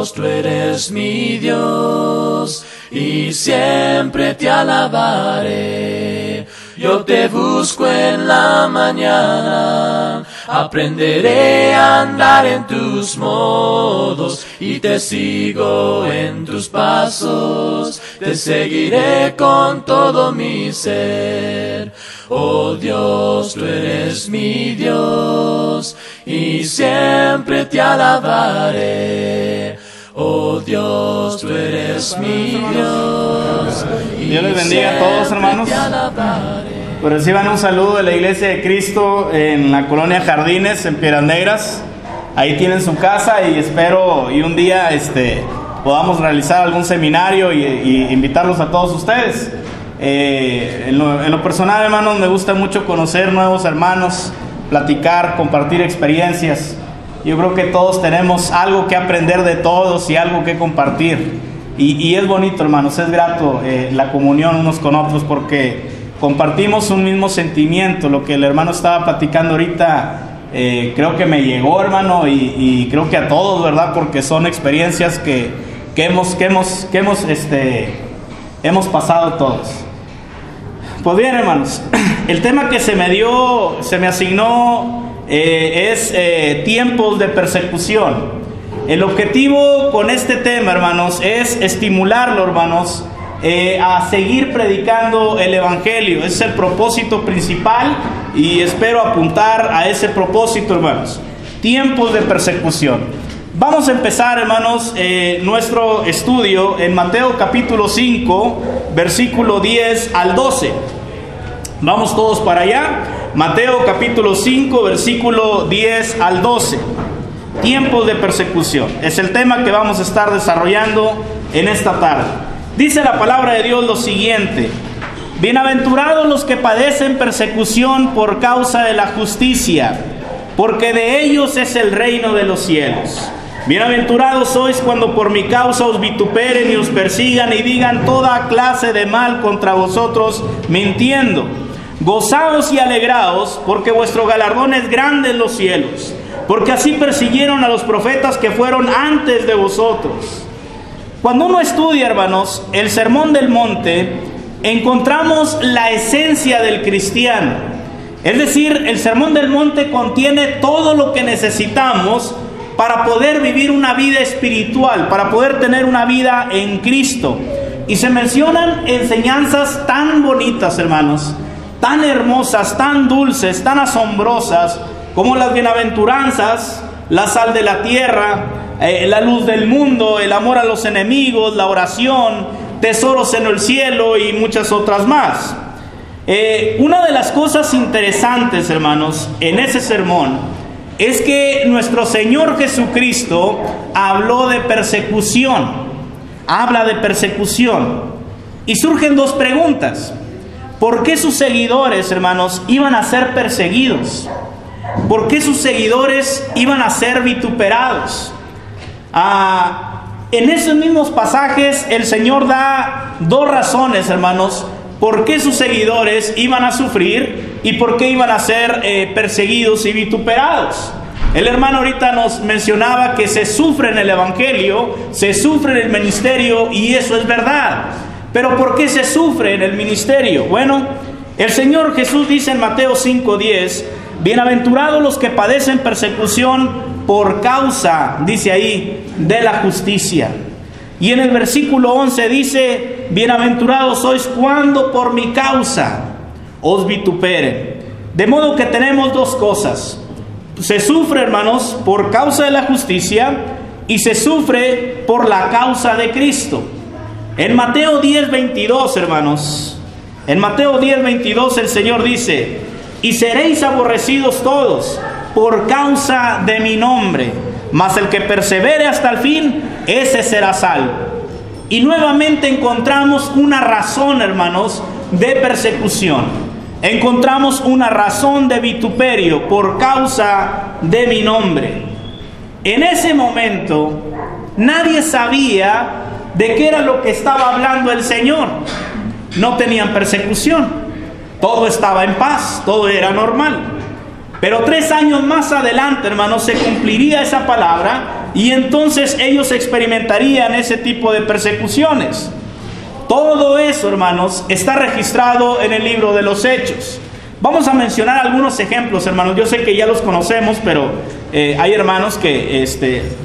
Dios, tú eres mi Dios, y siempre te alabaré. Yo te busco en la mañana, aprenderé a andar en tus modos, y te sigo en tus pasos, te seguiré con todo mi ser. Oh Dios, tú eres mi Dios, y siempre te alabaré. Oh Dios, tú eres mi Dios. Dios les bendiga a todos, hermanos. Pues reciban un saludo de la Iglesia de Cristo en la colonia Jardines, en Piedras Negras. Ahí tienen su casa y espero y un día podamos realizar algún seminario y invitarlos a todos ustedes. En lo personal, hermanos, me gusta mucho conocer nuevos hermanos, platicar, compartir experiencias. Yo creo que todos tenemos algo que aprender de todos y algo que compartir. Y es bonito, hermanos, es grato la comunión unos con otros porque compartimos un mismo sentimiento. Lo que el hermano estaba platicando ahorita, creo que me llegó, hermano, y creo que a todos, ¿verdad? Porque son experiencias que hemos pasado todos. Pues bien, hermanos, el tema que se me asignó es tiempos de persecución. El objetivo con este tema, hermanos, es estimularlo, hermanos, a seguir predicando el Evangelio. Ese es el propósito principal y espero apuntar a ese propósito, hermanos. Tiempos de persecución. Vamos a empezar, hermanos, nuestro estudio en Mateo capítulo 5, versículo 10 al 12. Vamos todos para allá. Mateo capítulo 5, versículo 10 al 12. Tiempos de persecución. Es el tema que vamos a estar desarrollando en esta tarde. Dice la palabra de Dios lo siguiente: bienaventurados los que padecen persecución por causa de la justicia, porque de ellos es el reino de los cielos. Bienaventurados sois cuando por mi causa os vituperen y os persigan y digan toda clase de mal contra vosotros, mintiendo. Gozaos y alegraos, porque vuestro galardón es grande en los cielos, porque así persiguieron a los profetas que fueron antes de vosotros. Cuando uno estudia, hermanos, el Sermón del Monte, encontramos la esencia del cristiano. Es decir, el Sermón del Monte contiene todo lo que necesitamos para poder vivir una vida espiritual, para poder tener una vida en Cristo. Y se mencionan enseñanzas tan bonitas, hermanos, tan hermosas, tan dulces, tan asombrosas, como las bienaventuranzas, la sal de la tierra, la luz del mundo, el amor a los enemigos, la oración, tesoros en el cielo y muchas otras más. Una de las cosas interesantes, hermanos, en ese sermón es que nuestro Señor Jesucristo habló de persecución, habla de persecución, y surgen dos preguntas. ¿Por qué sus seguidores, hermanos, iban a ser perseguidos? ¿Por qué sus seguidores iban a ser vituperados? En esos mismos pasajes el Señor da dos razones, hermanos, por qué sus seguidores iban a sufrir y por qué iban a ser perseguidos y vituperados. El hermano ahorita nos mencionaba que se sufre en el Evangelio, se sufre en el ministerio, y eso es verdad. Pero ¿por qué se sufre en el ministerio? Bueno, el Señor Jesús dice en Mateo 5:10, bienaventurados los que padecen persecución por causa, dice ahí, de la justicia. Y en el versículo 11 dice, bienaventurados sois cuando por mi causa os vituperen. De modo que tenemos dos cosas. Se sufre, hermanos, por causa de la justicia, y se sufre por la causa de Cristo. En Mateo 10:22, hermanos, en Mateo 10:22 el Señor dice, y seréis aborrecidos todos por causa de mi nombre, mas el que persevere hasta el fin, ese será salvo. Y nuevamente encontramos una razón, hermanos, de persecución. Encontramos una razón de vituperio por causa de mi nombre. En ese momento, nadie sabía de qué era lo que estaba hablando el Señor. No tenían persecución. Todo estaba en paz, todo era normal. Pero 3 años más adelante, hermanos, se cumpliría esa palabra y entonces ellos experimentarían ese tipo de persecuciones. Todo eso, hermanos, está registrado en el libro de los Hechos. Vamos a mencionar algunos ejemplos, hermanos. Yo sé que ya los conocemos, pero hay hermanos que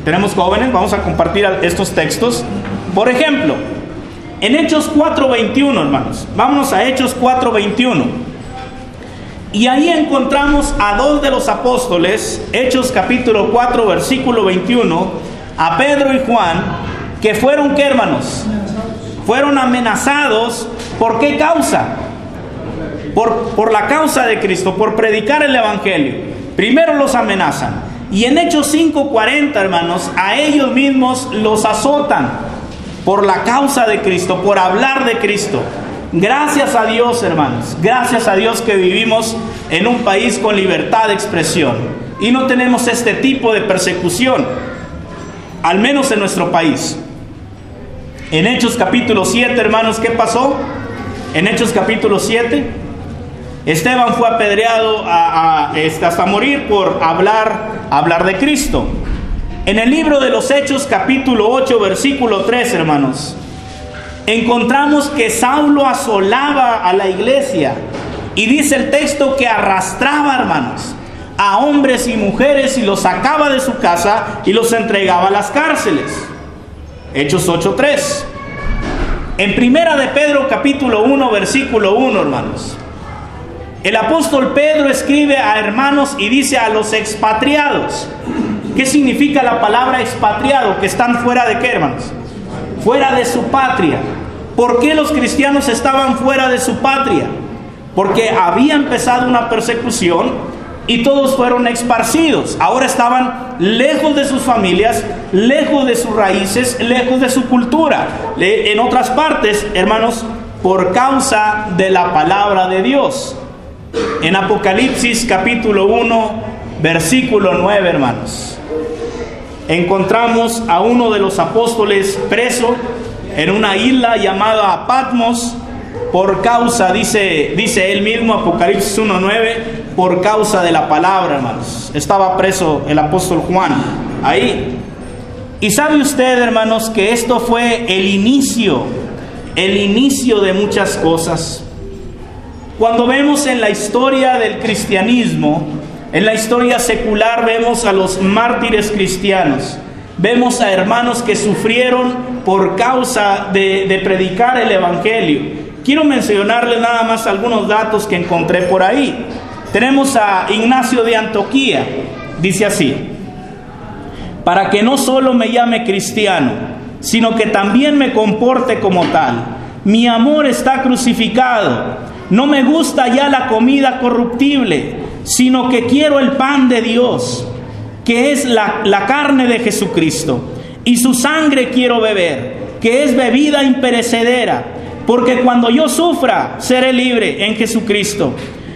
tenemos jóvenes. Vamos a compartir estos textos. Por ejemplo, en Hechos 4:21, hermanos. Vámonos a Hechos 4:21. Y ahí encontramos a dos de los apóstoles, Hechos capítulo 4, versículo 21, a Pedro y Juan, que fueron, ¿qué, hermanos? Fueron amenazados. ¿Por qué causa? Por la causa de Cristo, por predicar el Evangelio. Primero los amenazan. Y en Hechos 5:40, hermanos, a ellos mismos los azotan por la causa de Cristo, por hablar de Cristo. Gracias a Dios, hermanos. Gracias a Dios que vivimos en un país con libertad de expresión y no tenemos este tipo de persecución, al menos en nuestro país. En Hechos capítulo 7, hermanos, ¿qué pasó? En Hechos capítulo 7, Esteban fue apedreado hasta morir por hablar de Cristo. En el libro de los Hechos capítulo 8, versículo 3, hermanos, encontramos que Saulo asolaba a la iglesia. Y dice el texto que arrastraba, hermanos, a hombres y mujeres y los sacaba de su casa y los entregaba a las cárceles. Hechos 8:3. En Primera de Pedro capítulo 1, versículo 1, hermanos, el apóstol Pedro escribe a hermanos y dice a los expatriados. ¿Qué significa la palabra expatriado? Que están fuera de ¿qué, hermanos? Fuera de su patria. ¿Por qué los cristianos estaban fuera de su patria? Porque había empezado una persecución y todos fueron esparcidos. Ahora estaban lejos de sus familias, lejos de sus raíces, lejos de su cultura. En otras partes, hermanos, por causa de la palabra de Dios. En Apocalipsis capítulo 1, versículo 9, hermanos, encontramos a uno de los apóstoles preso en una isla llamada Patmos por causa, dice él mismo, Apocalipsis 1:9, por causa de la palabra, hermanos. Estaba preso el apóstol Juan ahí. Y sabe usted, hermanos, que esto fue el inicio de muchas cosas. Cuando vemos en la historia del cristianismo, en la historia secular, vemos a los mártires cristianos. Vemos a hermanos que sufrieron por causa de predicar el Evangelio. Quiero mencionarles nada más algunos datos que encontré por ahí. Tenemos a Ignacio de Antioquía. Dice así: para que no solo me llame cristiano, sino que también me comporte como tal. Mi amor está crucificado. No me gusta ya la comida corruptible, sino que quiero el pan de Dios, que es la carne de Jesucristo, y su sangre quiero beber, que es bebida imperecedera, porque cuando yo sufra, seré libre en Jesucristo,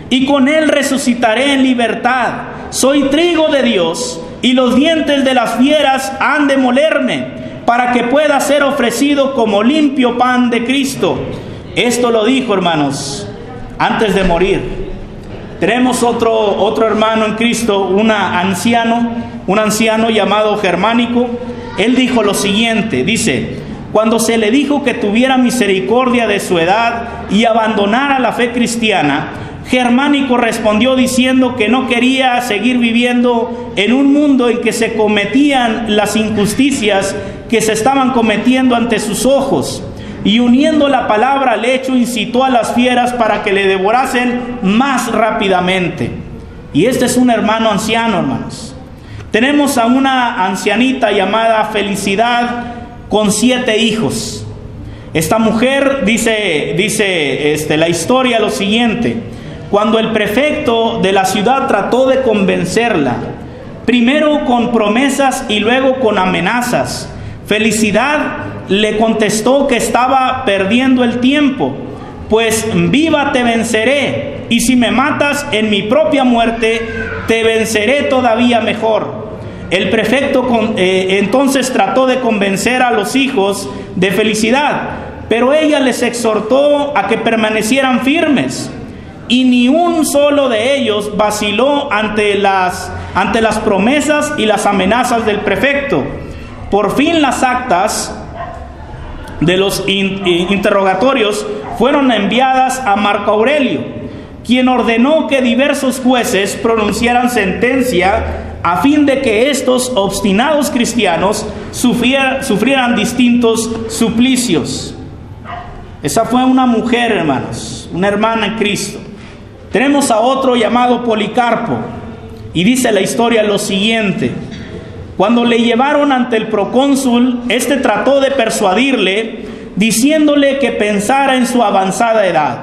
y con Él resucitaré en libertad. Soy trigo de Dios, y los dientes de las fieras han de molerme, para que pueda ser ofrecido como limpio pan de Cristo. Esto lo dijo, hermanos, antes de morir. Tenemos otro hermano en Cristo, un anciano llamado Germánico. Él dijo lo siguiente, dice: cuando se le dijo que tuviera misericordia de su edad y abandonara la fe cristiana, Germánico respondió diciendo que no quería seguir viviendo en un mundo en que se cometían las injusticias que se estaban cometiendo ante sus ojos. Y uniendo la palabra al hecho, incitó a las fieras para que le devorasen más rápidamente. Y este es un hermano anciano, hermanos. Tenemos a una ancianita llamada Felicidad con 7 hijos. Esta mujer dice la historia lo siguiente: cuando el prefecto de la ciudad trató de convencerla, primero con promesas y luego con amenazas, Felicidad le contestó que estaba perdiendo el tiempo, pues viva te venceré, y si me matas en mi propia muerte, te venceré todavía mejor. El prefecto entonces trató de convencer a los hijos de Felicidad, pero ella les exhortó a que permanecieran firmes. y ni un solo de ellos vaciló ante las promesas y las amenazas del prefecto. Por fin las actas de los interrogatorios fueron enviadas a Marco Aurelio, quien ordenó que diversos jueces pronunciaran sentencia a fin de que estos obstinados cristianos sufrieran distintos suplicios. Esa fue una mujer, hermanos, una hermana en Cristo. Tenemos a otro llamado Policarpo, y dice la historia lo siguiente: cuando le llevaron ante el procónsul, este trató de persuadirle, diciéndole que pensara en su avanzada edad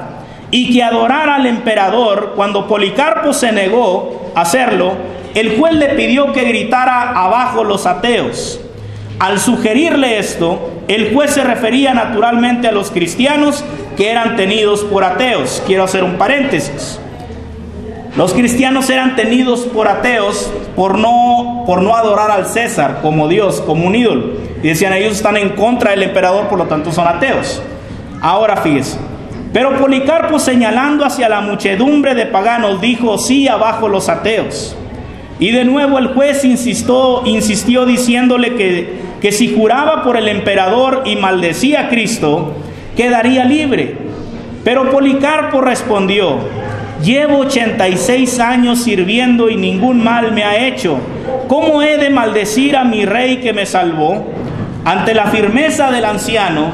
y que adorara al emperador. Cuando Policarpo se negó a hacerlo, el juez le pidió que gritara abajo los ateos. Al sugerirle esto, el juez se refería naturalmente a los cristianos que eran tenidos por ateos. Quiero hacer un paréntesis. Los cristianos eran tenidos por ateos por no adorar al César como Dios, como un ídolo. Y decían, ellos están en contra del emperador, por lo tanto son ateos. Ahora fíjese. Pero Policarpo, señalando hacia la muchedumbre de paganos, dijo, sí, abajo los ateos. Y de nuevo el juez insistió diciéndole que si juraba por el emperador y maldecía a Cristo, quedaría libre. Pero Policarpo respondió, llevo 86 años sirviendo y ningún mal me ha hecho. ¿Cómo he de maldecir a mi rey que me salvó? Ante la firmeza del anciano,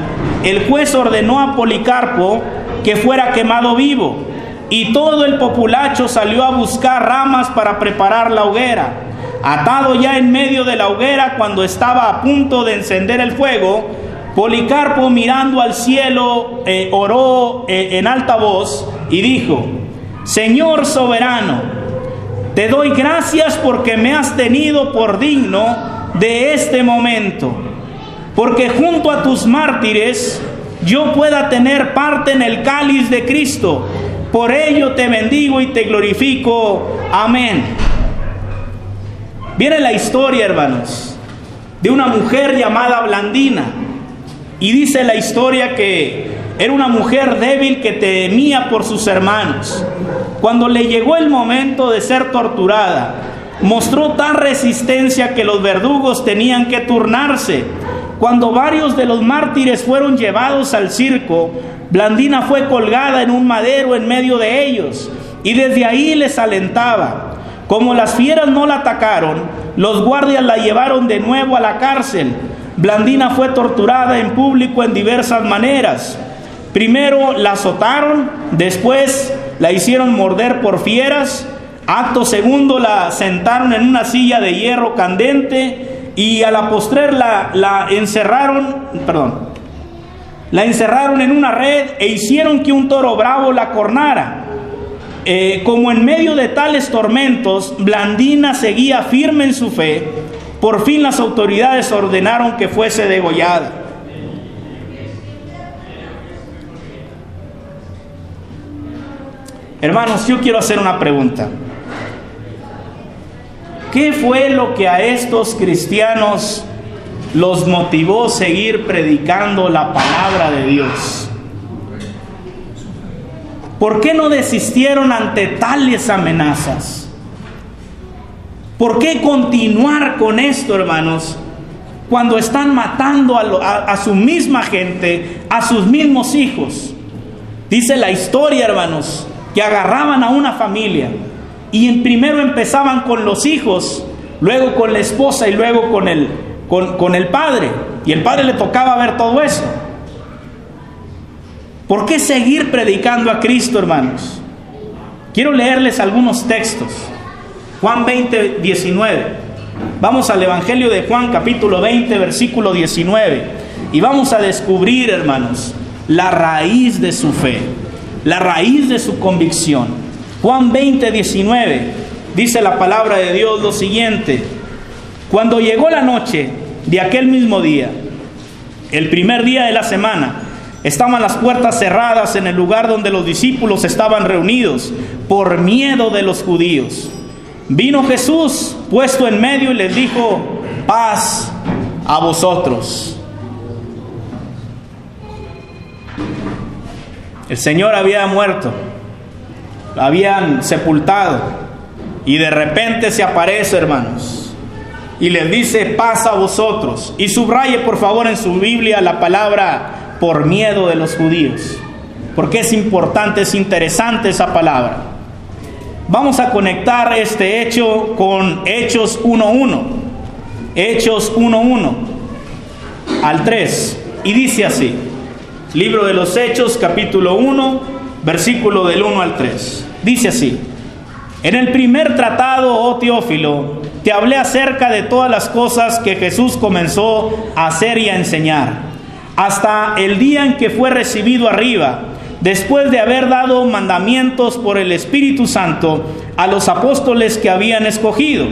el juez ordenó a Policarpo que fuera quemado vivo. Y todo el populacho salió a buscar ramas para preparar la hoguera. Atado ya en medio de la hoguera, cuando estaba a punto de encender el fuego, Policarpo, mirando al cielo, oró en alta voz y dijo, Señor soberano, te doy gracias porque me has tenido por digno de este momento, porque junto a tus mártires yo pueda tener parte en el cáliz de Cristo. Por ello te bendigo y te glorifico. Amén. Viene la historia, hermanos, de una mujer llamada Blandina. Y dice la historia que era una mujer débil que temía por sus hermanos. Cuando le llegó el momento de ser torturada, mostró tal resistencia que los verdugos tenían que turnarse. Cuando varios de los mártires fueron llevados al circo, Blandina fue colgada en un madero en medio de ellos, y desde ahí les alentaba. Como las fieras no la atacaron, los guardias la llevaron de nuevo a la cárcel. Blandina fue torturada en público en diversas maneras. Primero la azotaron, después la hicieron morder por fieras. Acto segundo la sentaron en una silla de hierro candente y a la postrer la encerraron en una red e hicieron que un toro bravo la cornara. Como en medio de tales tormentos, Blandina seguía firme en su fe, por fin las autoridades ordenaron que fuese degollada. Hermanos, yo quiero hacer una pregunta. ¿Qué fue lo que a estos cristianos los motivó a seguir predicando la palabra de Dios? ¿Por qué no desistieron ante tales amenazas? ¿Por qué continuar con esto, hermanos, cuando están matando a su misma gente, a sus mismos hijos? Dice la historia, hermanos, que agarraban a una familia y primero empezaban con los hijos, luego con la esposa y luego con el padre. Y el padre le tocaba ver todo eso. ¿Por qué seguir predicando a Cristo, hermanos? Quiero leerles algunos textos. Juan 20, 19. Vamos al Evangelio de Juan, capítulo 20, versículo 19. Y vamos a descubrir, hermanos, la raíz de su fe, la raíz de su convicción. Juan 20, 19. Dice la palabra de Dios lo siguiente: cuando llegó la noche de aquel mismo día, el primer día de la semana, estaban las puertas cerradas en el lugar donde los discípulos estaban reunidos por miedo de los judíos. Vino Jesús puesto en medio y les dijo: paz a vosotros. El Señor había muerto. habían sepultado. Y de repente se aparece, hermanos, y les dice: paz a vosotros. Y subraye por favor en su Biblia la palabra por miedo de los judíos, porque es importante, es interesante esa palabra. Vamos a conectar este hecho con Hechos 1:1. Hechos 1:1 al 3. Y dice así: Libro de los Hechos, capítulo 1, versículo del 1 al 3. Dice así: en el primer tratado, oh Teófilo, te hablé acerca de todas las cosas que Jesús comenzó a hacer y a enseñar, hasta el día en que fue recibido arriba, después de haber dado mandamientos por el Espíritu Santo a los apóstoles que habían escogido,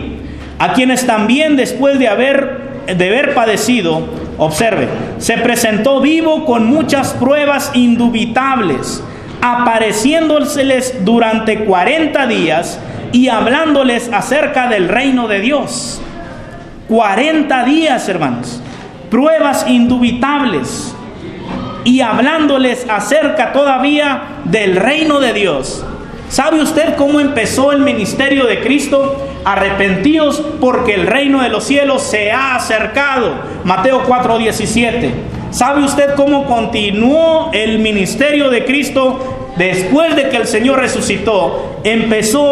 a quienes también después de haber padecido, observe, se presentó vivo con muchas pruebas indubitables, apareciéndoseles durante 40 días y hablándoles acerca del reino de Dios. 40 días, hermanos, pruebas indubitables, y hablándoles acerca todavía del reino de Dios. ¿Sabe usted cómo empezó el ministerio de Cristo? Arrepentíos porque el reino de los cielos se ha acercado. Mateo 4:17. ¿Sabe usted cómo continuó el ministerio de Cristo después de que el Señor resucitó?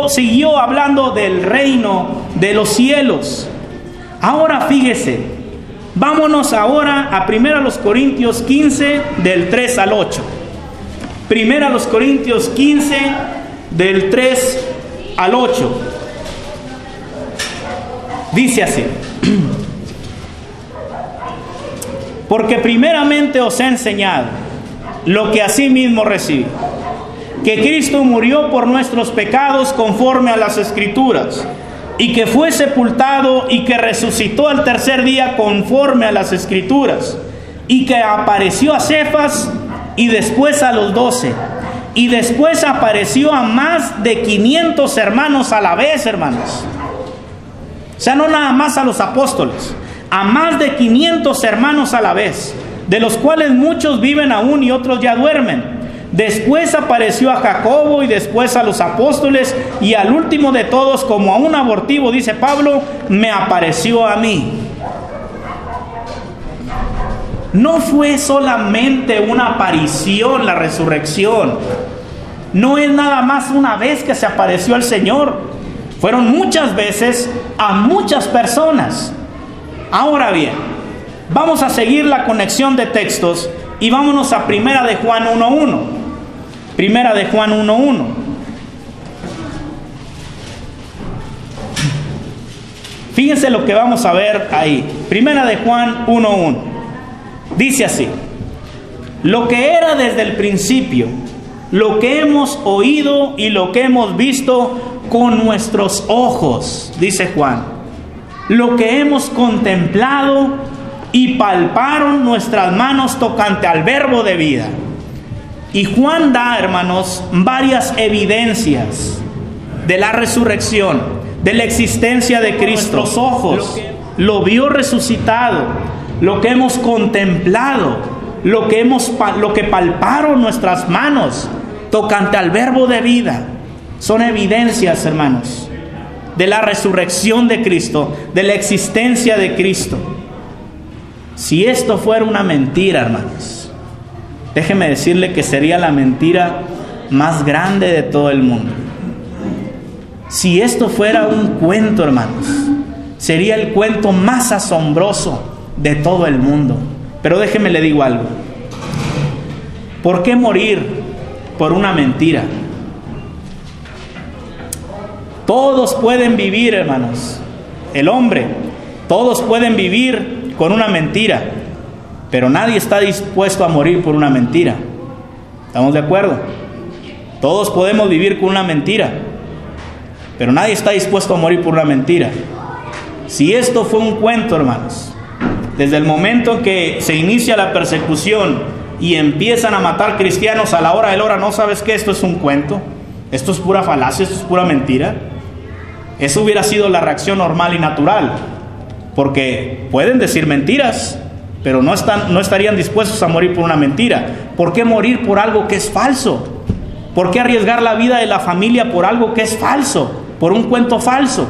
Siguió hablando del reino de los cielos. Ahora fíjese, vámonos ahora a 1 Corintios 15 del 3 al 8. 1 Corintios 15 del 3 al 8. Dice así: porque primeramente os he enseñado lo que asimismo recibí, que Cristo murió por nuestros pecados conforme a las Escrituras, y que fue sepultado y que resucitó al tercer día conforme a las Escrituras, y que apareció a Cefas y después a los 12, y después apareció a más de 500 hermanos a la vez, hermanos. O sea, no nada más a los apóstoles, a más de 500 hermanos a la vez, de los cuales muchos viven aún y otros ya duermen. Después apareció a Jacobo y después a los apóstoles, y al último de todos, como a un abortivo, dice Pablo, me apareció a mí. No fue solamente una aparición la resurrección. No es nada más una vez que se apareció el Señor. Fueron muchas veces a muchas personas. Ahora bien, vamos a seguir la conexión de textos y vámonos a 1 de Juan 1:1. 1 de Juan 1:1. Fíjense lo que vamos a ver ahí. 1 de Juan 1:1. Dice así: lo que era desde el principio, lo que hemos oído y lo que hemos visto con nuestros ojos, dice Juan, lo que hemos contemplado y palparon nuestras manos tocante al verbo de vida. Y Juan da, hermanos, varias evidencias de la resurrección, de la existencia de Cristo. Nuestros ojos lo vio resucitado, lo que hemos contemplado, lo que palparon nuestras manos tocante al verbo de vida. Son evidencias, hermanos, de la resurrección de Cristo, de la existencia de Cristo. Si esto fuera una mentira, hermanos, déjeme decirle que sería la mentira más grande de todo el mundo. Si esto fuera un cuento, hermanos, sería el cuento más asombroso de todo el mundo. Pero déjeme le digo algo. ¿Por qué morir por una mentira? Todos pueden vivir, hermanos, el hombre, todos pueden vivir con una mentira, pero nadie está dispuesto a morir por una mentira. ¿Estamos de acuerdo? Todos podemos vivir con una mentira, pero nadie está dispuesto a morir por una mentira. Si esto fue un cuento, hermanos, desde el momento en que se inicia la persecución y empiezan a matar cristianos a la hora de la hora, ¿no sabes que esto es un cuento? Esto es pura falacia, esto es pura mentira. Eso hubiera sido la reacción normal y natural, porque pueden decir mentiras, pero no estarían dispuestos a morir por una mentira. ¿Por qué morir por algo que es falso? ¿Por qué arriesgar la vida de la familia por algo que es falso, por un cuento falso?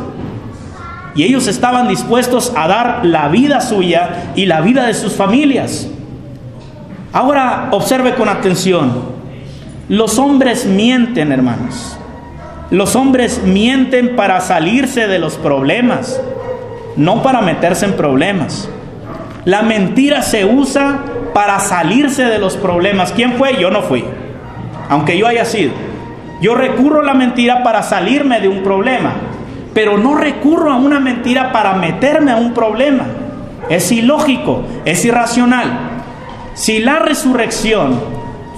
Y ellos estaban dispuestos a dar la vida suya y la vida de sus familias. Ahora observe con atención. Los hombres mienten, hermanos. Los hombres mienten para salirse de los problemas, no para meterse en problemas. La mentira se usa para salirse de los problemas. ¿Quién fue? Yo no fui, aunque yo haya sido. Yo recurro a la mentira para salirme de un problema, pero no recurro a una mentira para meterme a un problema. Es ilógico, es irracional. Si la resurrección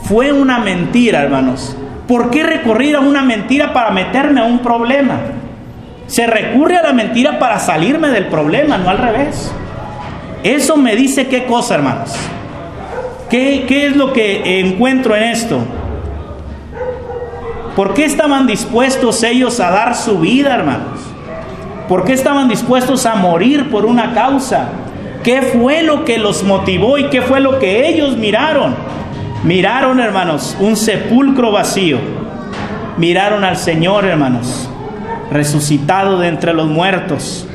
fue una mentira, hermanos, ¿por qué recurrir a una mentira para meterme a un problema? Se recurre a la mentira para salirme del problema, no al revés. Eso me dice qué cosa, hermanos. ¿Qué es lo que encuentro en esto? ¿Por qué estaban dispuestos ellos a dar su vida, hermanos? ¿Por qué estaban dispuestos a morir por una causa? ¿Qué fue lo que los motivó y qué fue lo que ellos miraron? Miraron, hermanos, un sepulcro vacío. Miraron al Señor, hermanos, resucitado de entre los muertos.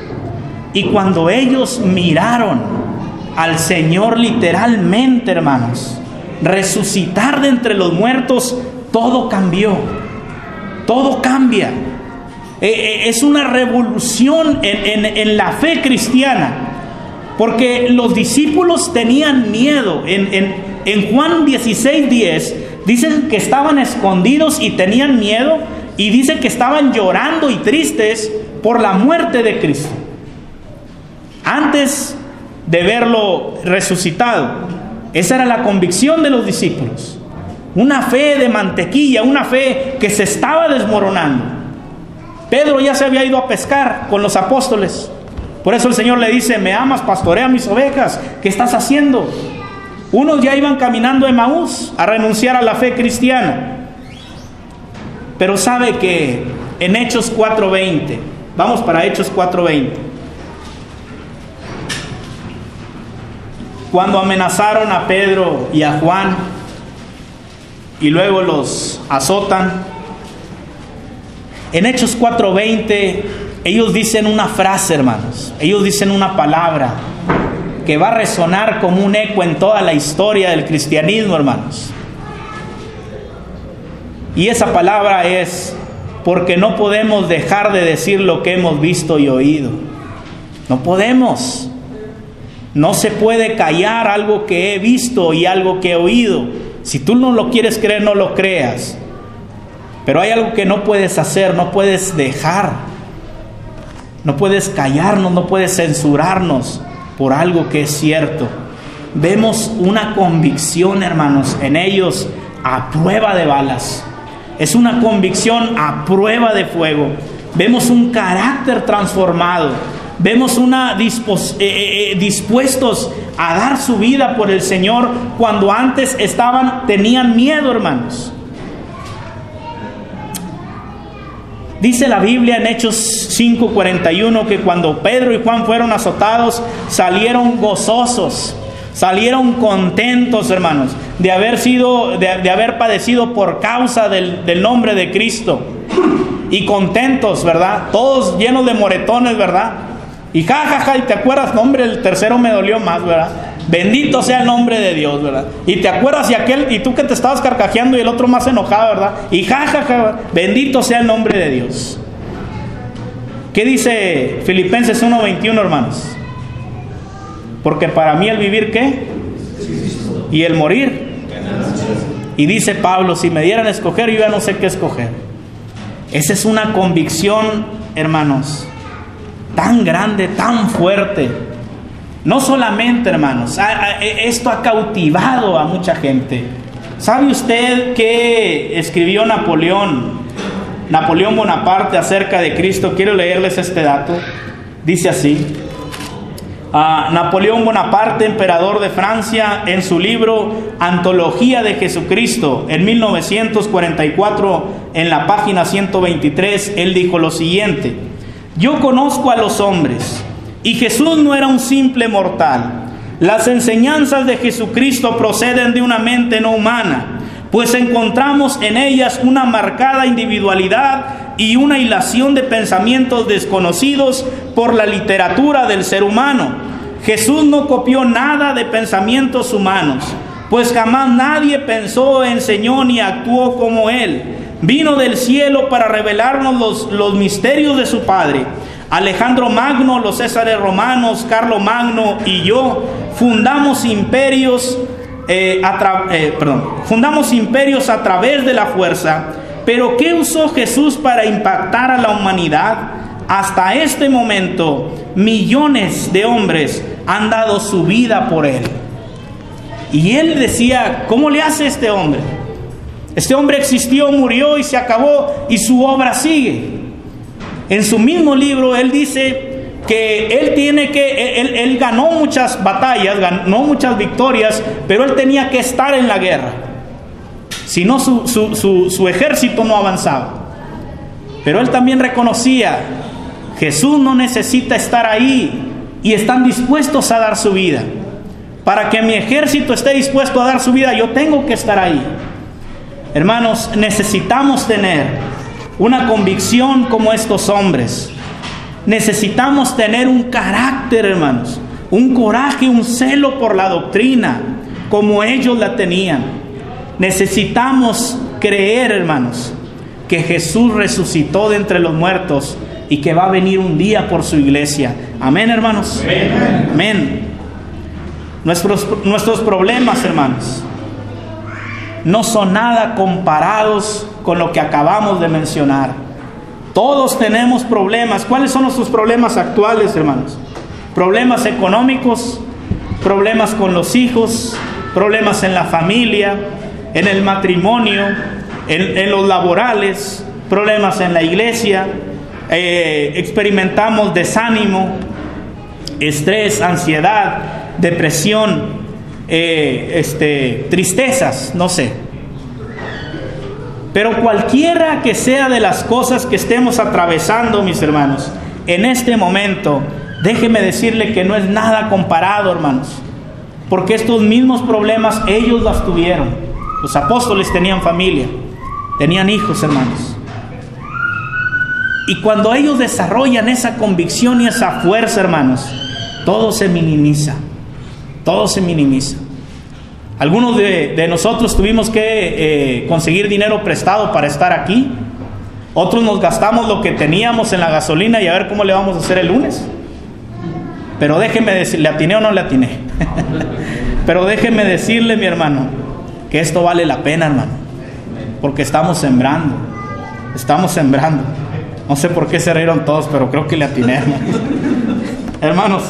Y cuando ellos miraron al Señor literalmente, hermanos, resucitar de entre los muertos, todo cambió. Todo cambia. Es una revolución en la fe cristiana. Porque los discípulos tenían miedo. En Juan 16:10 dicen que estaban escondidos y tenían miedo. Y dicen que estaban llorando y tristes por la muerte de Cristo, antes de verlo resucitado. Esa era la convicción de los discípulos. Una fe de mantequilla, una fe que se estaba desmoronando. Pedro ya se había ido a pescar con los apóstoles. Por eso el Señor le dice: ¿me amas? Pastorea mis ovejas. ¿Qué estás haciendo? Unos ya iban caminando a Emaús a renunciar a la fe cristiana. Pero sabe que en Hechos 4:20, vamos para Hechos 4:20, cuando amenazaron a Pedro y a Juan y luego los azotan, en Hechos 4:20 ellos dicen una frase, hermanos. Ellos dicen una palabra que va a resonar como un eco en toda la historia del cristianismo, hermanos. Y esa palabra es: porque no podemos dejar de decir lo que hemos visto y oído. No podemos. No se puede callar algo que he visto y algo que he oído. Si tú no lo quieres creer, no lo creas. Pero hay algo que no puedes hacer, no puedes dejar. No puedes callarnos, no puedes censurarnos por algo que es cierto. Vemos una convicción, hermanos, en ellos a prueba de balas. Es una convicción a prueba de fuego. Vemos un carácter transformado. Vemos dispuestos a dar su vida por el Señor cuando antes tenían miedo, hermanos. Dice la Biblia en Hechos 5:41 que cuando Pedro y Juan fueron azotados, salieron gozosos, salieron contentos, hermanos, de haber padecido por causa del nombre de Cristo. Y contentos, ¿verdad? Todos llenos de moretones, ¿verdad? Y jajaja, y te acuerdas, nombre, el tercero me dolió más, ¿verdad? Bendito sea el nombre de Dios, ¿verdad? Y te acuerdas y tú que te estabas carcajeando y el otro más enojado, ¿verdad? Y jajaja, bendito sea el nombre de Dios. ¿Qué dice Filipenses 1:21, hermanos? Porque para mí el vivir, ¿qué? Y el morir. Y dice Pablo: si me dieran a escoger, yo ya no sé qué escoger. Esa es una convicción, hermanos, tan grande, tan fuerte. No solamente, hermanos, esto ha cautivado a mucha gente. ¿Sabe usted qué escribió Napoleón Bonaparte acerca de Cristo? Quiero leerles este dato. Dice así: Napoleón Bonaparte, emperador de Francia, en su libro Antología de Jesucristo, en 1944, en la página 123, él dijo lo siguiente: yo conozco a los hombres, y Jesús no era un simple mortal. Las enseñanzas de Jesucristo proceden de una mente no humana, pues encontramos en ellas una marcada individualidad y una hilación de pensamientos desconocidos por la literatura del ser humano. Jesús no copió nada de pensamientos humanos, pues jamás nadie pensó, enseñó ni actuó como Él. Vino del cielo para revelarnos los misterios de su Padre. Alejandro Magno, los Césares romanos, Carlo Magno y yo fundamos imperios a través de la fuerza. Pero ¿qué usó Jesús para impactar a la humanidad? Hasta este momento, millones de hombres han dado su vida por Él. Y Él decía, ¿cómo le hace este hombre? Este hombre existió, murió y se acabó, y su obra sigue. En su mismo libro Él dice que Él ganó muchas batallas, ganó muchas victorias, pero Él tenía que estar en la guerra. Si no, su ejército no avanzaba. Pero Él también reconocía, Jesús no necesita estar ahí, y están dispuestos a dar su vida. Para que mi ejército esté dispuesto a dar su vida, yo tengo que estar ahí. Hermanos, necesitamos tener una convicción como estos hombres. Necesitamos tener un carácter, hermanos, un coraje, un celo por la doctrina, como ellos la tenían. Necesitamos creer, hermanos, que Jesús resucitó de entre los muertos y que va a venir un día por su iglesia. Amén, hermanos. Amén. Amén. Nuestros problemas, hermanos, no son nada comparados con lo que acabamos de mencionar. Todos tenemos problemas. ¿Cuáles son nuestros problemas actuales, hermanos? Problemas económicos, problemas con los hijos, problemas en la familia, en el matrimonio, en los laborales, problemas en la iglesia. Experimentamos desánimo, estrés, ansiedad, depresión, tristezas, no sé. Pero cualquiera que sea de las cosas que estemos atravesando, mis hermanos, en este momento, déjeme decirle que no es nada comparado, hermanos, porque estos mismos problemas ellos las tuvieron. Los apóstoles tenían familia, tenían hijos, hermanos. Y cuando ellos desarrollan esa convicción y esa fuerza, hermanos, todo se minimiza. Todo se minimiza. Algunos de nosotros tuvimos que conseguir dinero prestado para estar aquí. Otros nos gastamos lo que teníamos en la gasolina y a ver cómo le vamos a hacer el lunes. Pero déjeme decirle, ¿le atiné o no le atiné? Pero déjeme decirle, mi hermano, que esto vale la pena, hermano, porque estamos sembrando. Estamos sembrando. No sé por qué se rieron todos, pero creo que le atiné, hermanos. Hermanos,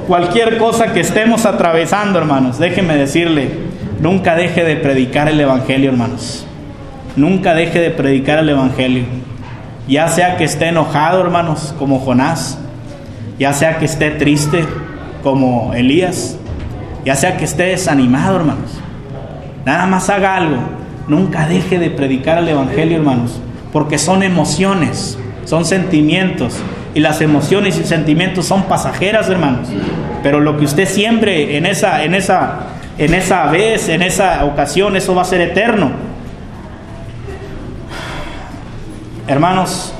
cualquier cosa que estemos atravesando, hermanos, déjeme decirle, nunca deje de predicar el evangelio, hermanos. Nunca deje de predicar el evangelio. Ya sea que esté enojado, hermanos, como Jonás, ya sea que esté triste, como Elías, ya sea que esté desanimado, hermanos. Nada más haga algo. Nunca deje de predicar el evangelio, hermanos, porque son emociones, son sentimientos. Y las emociones y sentimientos son pasajeras, hermanos. Pero lo que usted siembre en esa vez, en esa ocasión, eso va a ser eterno. Hermanos,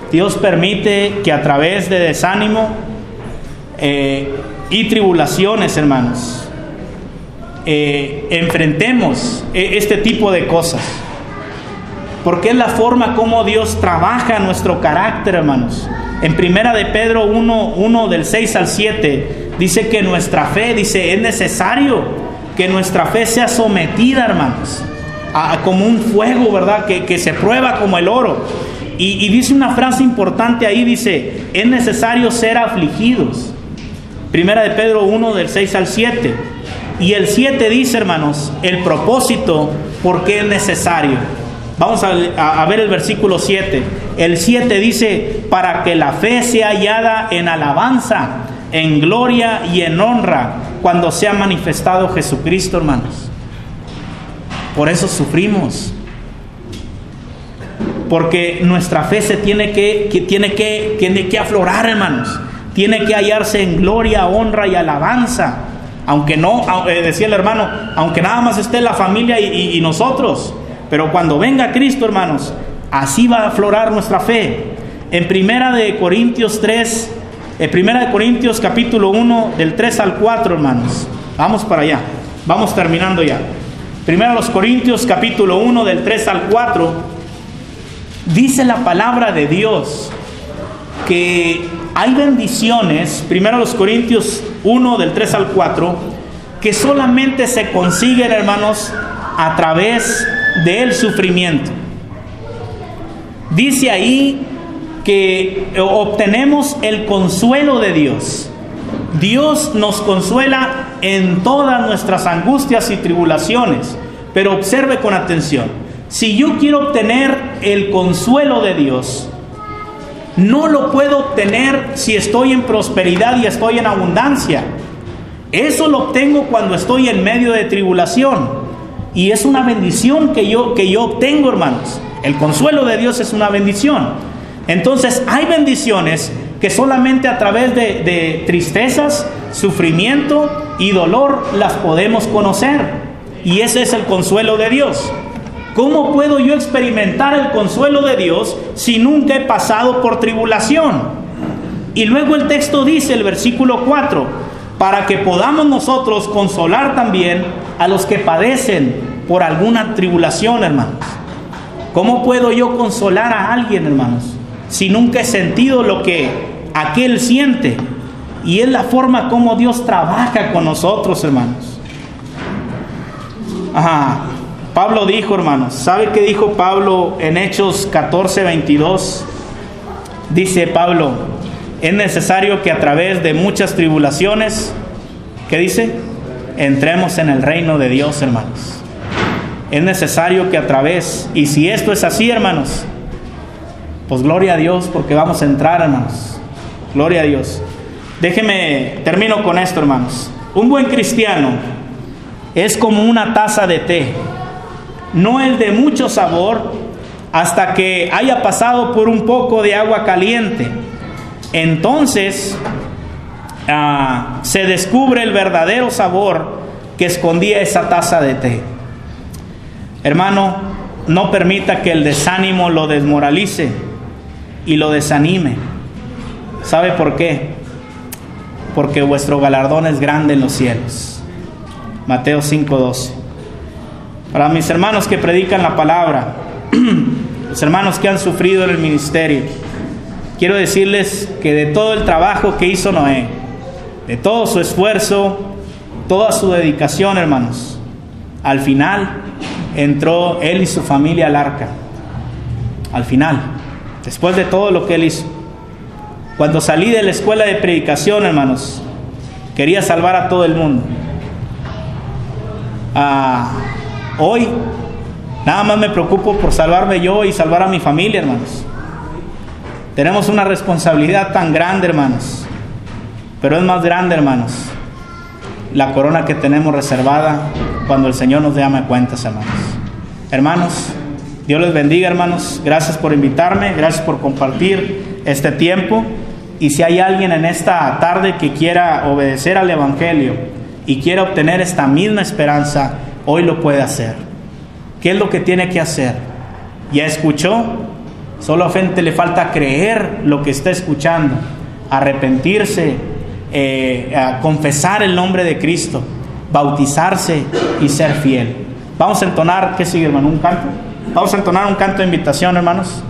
Dios permite que a través de desánimo y tribulaciones, hermanos, enfrentemos este tipo de cosas. Porque es la forma como Dios trabaja nuestro carácter, hermanos. En Primera de Pedro 1 del 6 al 7 dice que nuestra fe, dice, es necesario que nuestra fe sea sometida, hermanos, como un fuego, ¿verdad? Que se prueba como el oro. Y dice una frase importante ahí, dice, es necesario ser afligidos. Primera de Pedro 1 del 6 al 7. Y el 7 dice, hermanos, el propósito, por qué es necesario. Vamos a ver el versículo 7. El 7 dice, para que la fe sea hallada en alabanza, en gloria y en honra, cuando sea manifestado Jesucristo, hermanos. Por eso sufrimos. Porque nuestra fe se tiene que aflorar, hermanos. Tiene que hallarse en gloria, honra y alabanza. Aunque no, decía el hermano, aunque nada más esté la familia y nosotros. Pero cuando venga Cristo, hermanos, así va a aflorar nuestra fe. En Primera de Corintios capítulo 1, del 3 al 4, hermanos. Vamos para allá. Vamos terminando ya. Primera de los Corintios capítulo 1, del 3 al 4. Dice la palabra de Dios que hay bendiciones, Primera de los Corintios 1, del 3 al 4, que solamente se consiguen, hermanos, a través del sufrimiento. Dice ahí que obtenemos el consuelo de Dios. Dios nos consuela en todas nuestras angustias y tribulaciones. Pero observe con atención. Si yo quiero obtener el consuelo de Dios, no lo puedo obtener si estoy en prosperidad y estoy en abundancia. Eso lo obtengo cuando estoy en medio de tribulación. Y es una bendición que yo obtengo, hermanos. El consuelo de Dios es una bendición. Entonces hay bendiciones que solamente a través de tristezas, sufrimiento y dolor las podemos conocer. Y ese es el consuelo de Dios. ¿Cómo puedo yo experimentar el consuelo de Dios si nunca he pasado por tribulación? Y luego el texto dice, el versículo 4, para que podamos nosotros consolar también a los que padecen por alguna tribulación, hermanos. ¿Cómo puedo yo consolar a alguien, hermanos, si nunca he sentido lo que aquel siente? Y es la forma como Dios trabaja con nosotros, hermanos. Pablo dijo, hermanos, ¿sabe qué dijo Pablo en Hechos 14:22? Dice Pablo, es necesario que a través de muchas tribulaciones, ¿qué dice? Entremos en el reino de Dios, hermanos. Es necesario que a través, y si esto es así, hermanos, pues gloria a Dios, porque vamos a entrar, hermanos. Gloria a Dios. Termino con esto, hermanos. Un buen cristiano es como una taza de té. No es de mucho sabor hasta que haya pasado por un poco de agua caliente. Entonces se descubre el verdadero sabor que escondía esa taza de té. Hermano, no permita que el desánimo lo desmoralice y lo desanime. ¿Sabe por qué? Porque vuestro galardón es grande en los cielos. Mateo 5:12. Para mis hermanos que predican la palabra, los hermanos que han sufrido en el ministerio, quiero decirles que de todo el trabajo que hizo Noé, de todo su esfuerzo, toda su dedicación, hermanos, al final entró él y su familia al arca. Al final, después de todo lo que él hizo. Cuando salí de la escuela de predicación, hermanos, quería salvar a todo el mundo. Hoy nada más me preocupo por salvarme yo y salvar a mi familia, hermanos. Tenemos una responsabilidad tan grande, hermanos, pero es más grande, hermanos, la corona que tenemos reservada cuando el Señor nos llame a cuentas, hermanos. Hermanos, Dios les bendiga, hermanos. Gracias por invitarme, gracias por compartir este tiempo. Y si hay alguien en esta tarde que quiera obedecer al Evangelio y quiera obtener esta misma esperanza, hoy lo puede hacer. ¿Qué es lo que tiene que hacer? ¿Ya escuchó? Solamente le falta creer lo que está escuchando, arrepentirse, confesar el nombre de Cristo, bautizarse y ser fiel. Vamos a entonar, ¿qué sigue, hermano? ¿Un canto? Vamos a entonar un canto de invitación, hermanos.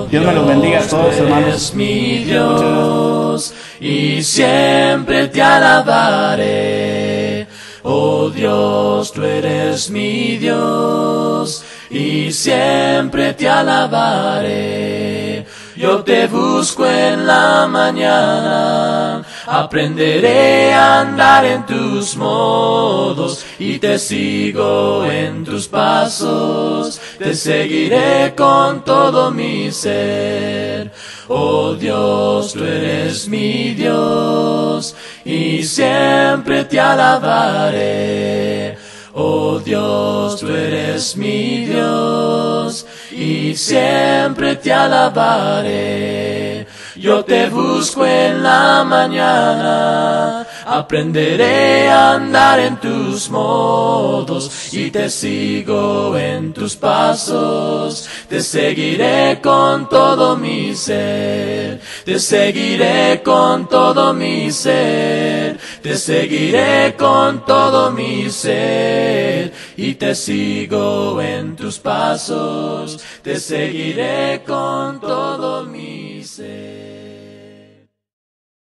Dios me los bendiga a todos, hermanos. Es mi Dios y siempre te alabaré. Oh Dios, tú eres mi Dios y siempre te alabaré. Yo te busco en la mañana, aprenderé a andar en tus modos y te sigo en tus pasos, te seguiré con todo mi ser. Oh Dios, tú eres mi Dios y siempre te alabaré. Oh Dios, tú eres mi Dios y siempre te alabaré. Yo te busco en la mañana, aprenderé a andar en tus modos y te sigo en tus pasos. Te seguiré con todo mi ser, te seguiré con todo mi ser, te seguiré con todo mi ser y te sigo en tus pasos. Te seguiré con todo